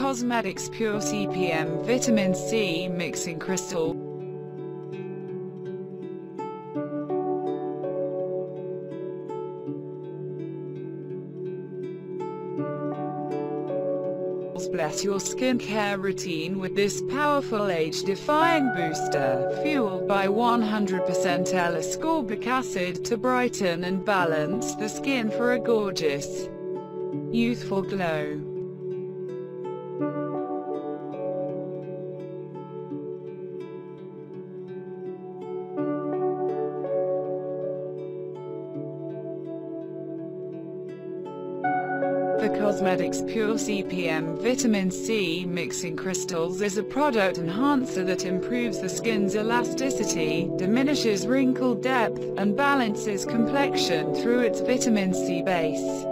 Cosmedix Pure CPM Vitamin C Mixing Crystal. Bless your skincare routine with this powerful age-defying booster, fueled by 100% L-ascorbic acid to brighten and balance the skin for a gorgeous, youthful glow. The Cosmedix Pure CPM Vitamin C Mixing Crystals is a product enhancer that improves the skin's elasticity, diminishes wrinkle depth, and balances complexion through its vitamin C base.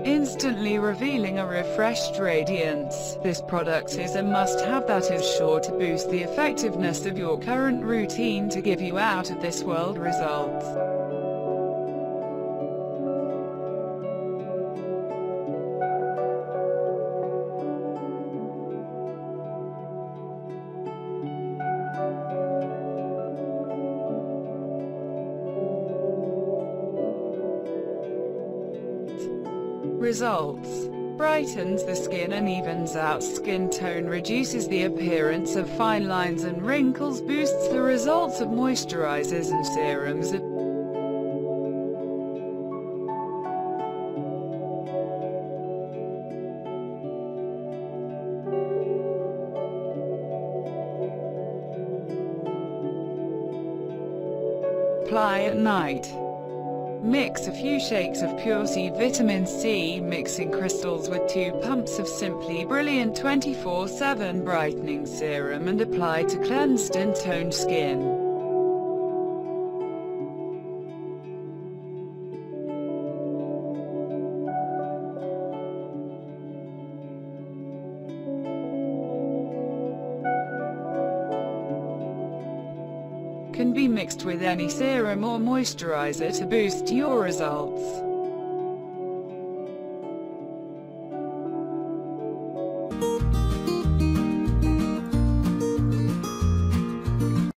Instantly revealing a refreshed radiance, this product is a must-have that is sure to boost the effectiveness of your current routine to give you out-of-this-world results. Results: brightens the skin and evens out skin tone, reduces the appearance of fine lines and wrinkles, boosts the results of moisturizers and serums. Apply at night. Mix a few shakes of Pure C Vitamin C Mixing Crystals with 2 pumps of Simply Brilliant 24/7 Brightening Serum and apply to cleansed and toned skin. Can be mixed with any serum or moisturizer to boost your results.